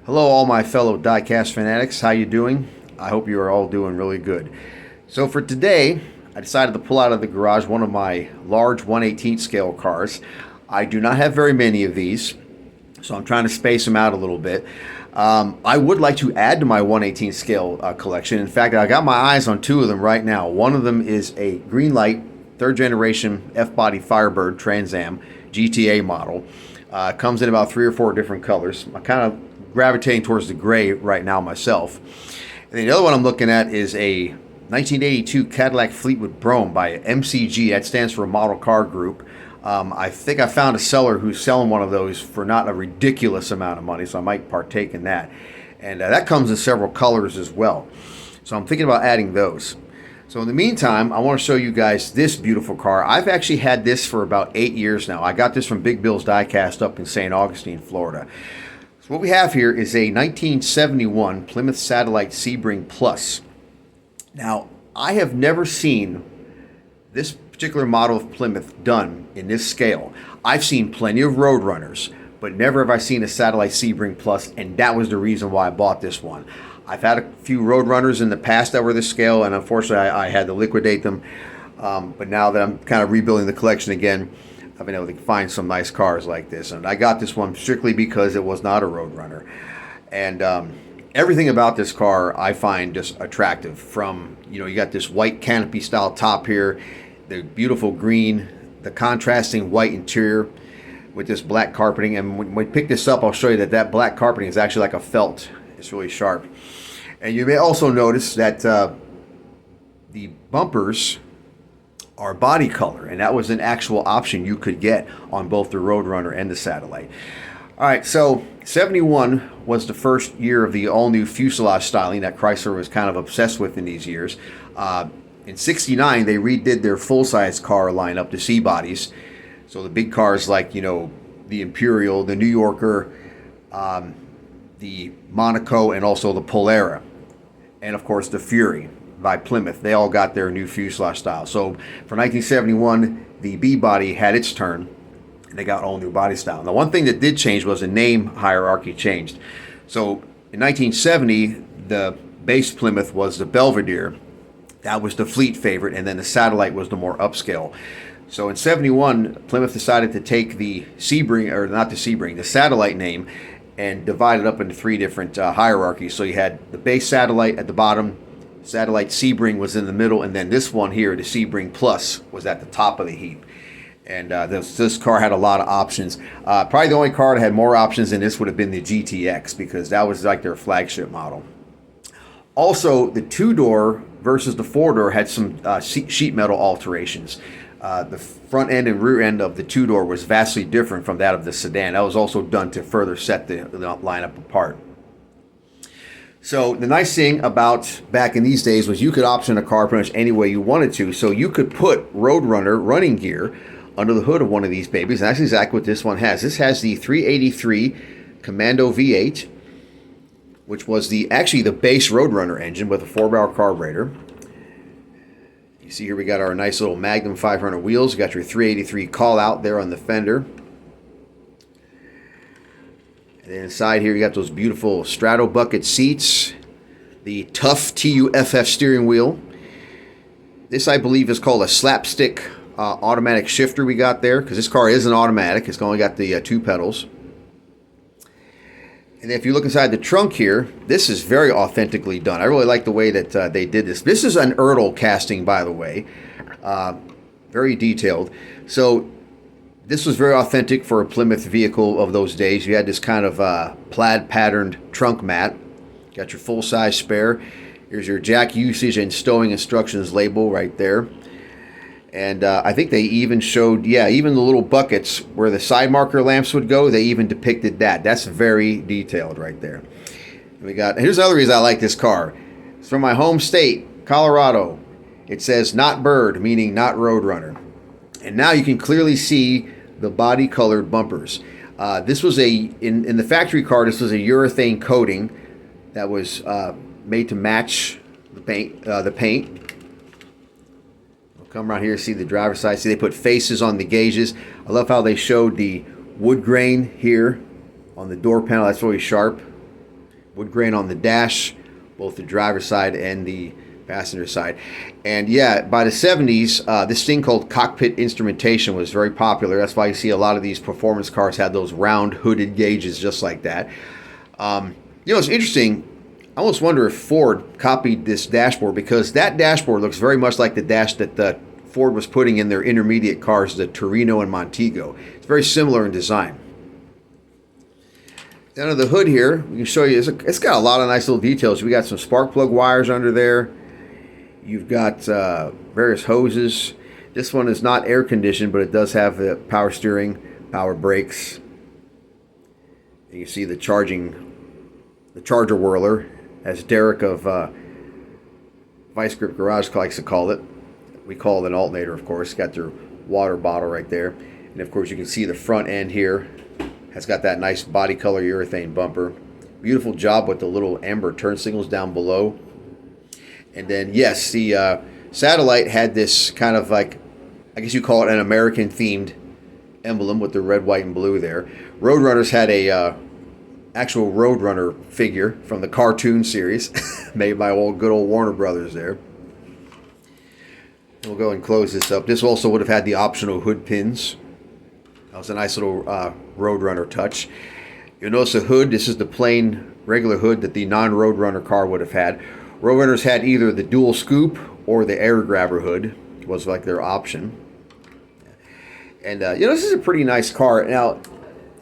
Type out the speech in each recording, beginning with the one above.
Hello, all my fellow diecast fanatics. How you doing? I hope you are all doing really good. So for today, I decided to pull out of the garage one of my large 1/18 scale cars. I do not have very many of these, so I'm trying to space them out a little bit. I would like to add to my 1/18 scale collection. In fact, I got my eyes on two of them right now. One of them is a Greenlight third generation F-body Firebird Trans Am GTA model. Comes in about 3 or 4 different colors. I kind of gravitating towards the gray right now myself. And the other one I'm looking at is a 1982 Cadillac Fleetwood Brougham by MCG. That stands for Model Car Group. I think I found a seller who's selling one of those for not a ridiculous amount of money, so I might partake in that. And that comes in several colors as well. So I'm thinking about adding those. So in the meantime, I want to show you guys this beautiful car. I've actually had this for about 8 years now. I got this from Big Bill's Diecast up in St. Augustine, Florida. So what we have here is a 1971 Plymouth Satellite Sebring Plus. Now, I have never seen this particular model of Plymouth done in this scale. I've seen plenty of Roadrunners, but never have I seen a Satellite Sebring Plus, and that was the reason why I bought this one. I've had a few Roadrunners in the past that were this scale, and unfortunately I had to liquidate them. But now that I'm kind of rebuilding the collection again, I've been able to find some nice cars like this. And I got this one strictly because it was not a Roadrunner. And everything about this car I find just attractive. From, you got this white canopy style top here, the beautiful green, the contrasting white interior with this black carpeting. And when we pick this up, I'll show you that black carpeting is actually like a felt. It's really sharp. And you may also notice that the bumpers are body color, and that was an actual option you could get on both the Roadrunner and the Satellite. All right, so 71 was the first year of the all-new fuselage styling that Chrysler was kind of obsessed with in these years. In 69, they redid their full-size car lineup to C-bodies. So the big cars like, the Imperial, the New Yorker, the Monaco, and also the Polara. And, of course, the Fury by Plymouth. They all got their new fuselage style. So for 1971, the B-body had its turn, and they got all new body style. Now, one thing that did change was the name hierarchy changed. So in 1970, the base Plymouth was the Belvedere. That was the fleet favorite, and then the Satellite was the more upscale. So in 71, Plymouth decided to take the Sebring, or not the Sebring, the Satellite name, and divide it up into 3 different hierarchies. So you had the base Satellite at the bottom, Satellite Sebring was in the middle, and then this one here, the Sebring Plus, was at the top of the heap. And this car had a lot of options. Probably the only car that had more options than this would have been the GTX, because that was like their flagship model. Also, the 2-door versus the 4-door had some sheet metal alterations. The front end and rear end of the 2-door was vastly different from that of the sedan. That was also done to further set the lineup apart. So the nice thing about back in these days was you could option a car pretty much any way you wanted to. So you could put Roadrunner running gear under the hood of one of these babies. And that's exactly what this one has. This has the 383 Commando V8, which was actually the base Roadrunner engine with a 4-barrel carburetor. You see here we got our nice little Magnum 500 wheels. You got your 383 call out there on the fender. And then inside here you got those beautiful straddle bucket seats, the tough TUFF steering wheel. This, I believe, is called a slapstick automatic shifter we got there, because this car is an automatic. It's only got the 2 pedals. And if you look inside the trunk here, this is very authentically done. I really like the way that they did this. This is an Ertl casting, by the way. Very detailed. So this was very authentic for a Plymouth vehicle of those days. You had this kind of plaid patterned trunk mat. Got your full-size spare. Here's your jack usage and stowing instructions label right there. And I think they even showed, even the little buckets where the side marker lamps would go, they even depicted that. That's very detailed right there. Here's another reason I like this car. It's from my home state, Colorado. It says not bird, meaning not Roadrunner. And now you can clearly see the body colored bumpers. This was in the factory car, this was a urethane coating that was made to match the paint. We'll come around here, see the driver's side. See, they put faces on the gauges. I love how they showed the wood grain here on the door panel. That's really sharp. wood grain on the dash, both the driver's side and the passenger side. And yeah, by the 70s, this thing called cockpit instrumentation was very popular. That's why you see a lot of these performance cars had those round hooded gauges just like that. You know, it's interesting. I almost wonder if Ford copied this dashboard, because that dashboard looks very much like the dash that Ford was putting in their intermediate cars, the Torino and Montego. It's very similar in design. Under the hood here, we can show you, it's got a lot of nice little details. We got some spark plug wires under there. You've got various hoses. This one is not air conditioned, but it does have the power steering, power brakes. You can see the charger whirler, as Derek of Vice Grip Garage likes to call it. We call it an alternator, of course. Got their water bottle right there. And of course you can see the front end here has got that nice body color urethane bumper. Beautiful job with the little amber turn signals down below. And then, yes, the Satellite had this kind of like, I guess you call it an American themed emblem with the red, white, and blue there. Roadrunners had a actual Roadrunner figure from the cartoon series made by good old Warner Brothers there. We'll go and close this up. This also would have had the optional hood pins. That was a nice little Roadrunner touch. You'll notice the hood. This is the plain regular hood that the non-Roadrunner car would have had. Roadrunners had either the dual scoop or the air grabber hood. It was like their option. And you know, this is a pretty nice car. Now,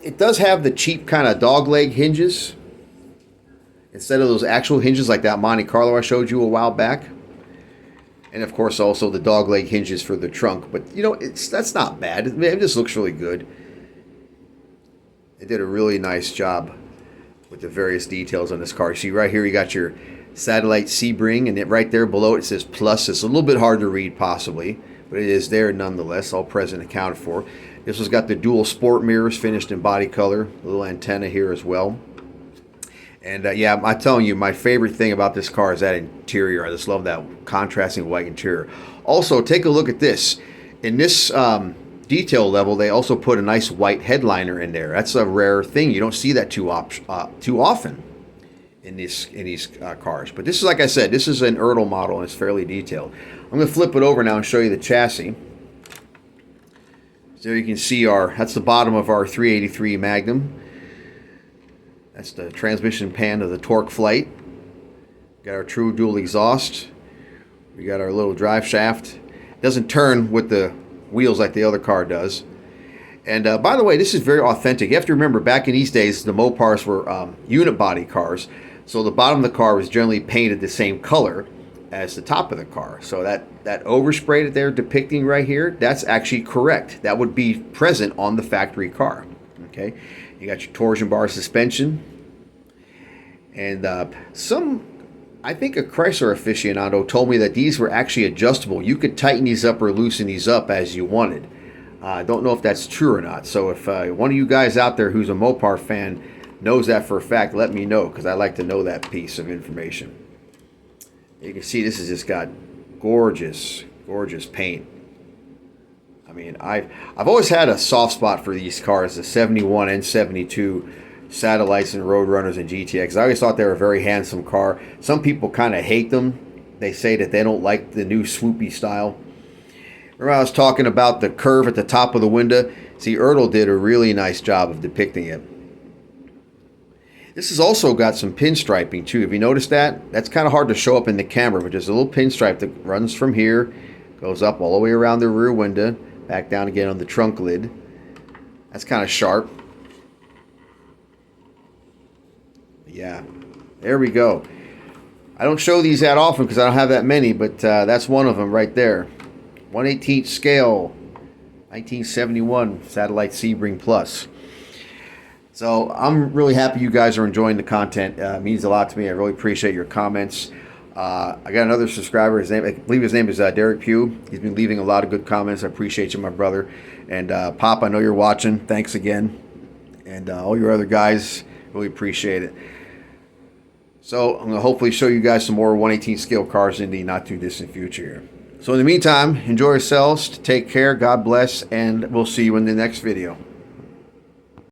it does have the cheap kind of dog leg hinges instead of those actual hinges like that Monte Carlo I showed you a while back. And of course also the dog leg hinges for the trunk. But you know, that's not bad. It just looks really good. They did a really nice job with the various details on this car. You see right here you got your Satellite Sebring, and right there below it says Plus. It's a little bit hard to read possibly, but it is there nonetheless, all present and accounted for. This has got the dual sport mirrors finished in body color, a little antenna here as well. And yeah, I'm telling you, my favorite thing about this car is that interior. I just love that contrasting white interior. Also, take a look at this. In this detail level, they also put a nice white headliner in there. That's a rare thing. You don't see that too often in these cars. But this is, like I said, this is an Ertl model and it's fairly detailed. I'm going to flip it over now and show you the chassis. So you can see that's the bottom of our 383 Magnum. That's the transmission pan of the Torque Flight. Got our true dual exhaust. We got our little drive shaft. It doesn't turn with the wheels like the other car does. And by the way, this is very authentic. You have to remember, back in these days, the Mopars were unit body cars. So the bottom of the car was generally painted the same color as the top of the car. So that overspray that they're depicting right here, that's actually correct. That would be present on the factory car. Okay, you got your torsion bar suspension. And I think a Chrysler aficionado told me that these were actually adjustable. You could tighten these up or loosen these up as you wanted. I don't know if that's true or not. So if one of you guys out there who's a Mopar fan knows that for a fact, let me know, because I like to know that piece of information. You can see this has just got gorgeous, gorgeous paint. I mean, I've always had a soft spot for these cars, the 71 and 72 Satellites and Roadrunners and GTX. I always thought they were a very handsome car. Some people kind of hate them. They say that they don't like the new swoopy style. Remember I was talking about the curve at the top of the window? See, Ertl did a really nice job of depicting it. This has also got some pinstriping too. Have you noticed that? That's kind of hard to show up in the camera, but there's a little pinstripe that runs from here, goes up all the way around the rear window, back down again on the trunk lid. That's kind of sharp. Yeah, there we go. I don't show these that often because I don't have that many, but that's one of them right there. 1/18 scale, 1971 Satellite Sebring Plus. So I'm really happy you guys are enjoying the content. It means a lot to me. I really appreciate your comments. I got another subscriber. I believe his name is Derek Pugh. He's been leaving a lot of good comments. I appreciate you, my brother. And Pop, I know you're watching. Thanks again. And all your other guys, really appreciate it. So I'm going to hopefully show you guys some more 1/18 scale cars in the not too distant future here. So in the meantime, enjoy yourselves. Take care. God bless. And we'll see you in the next video.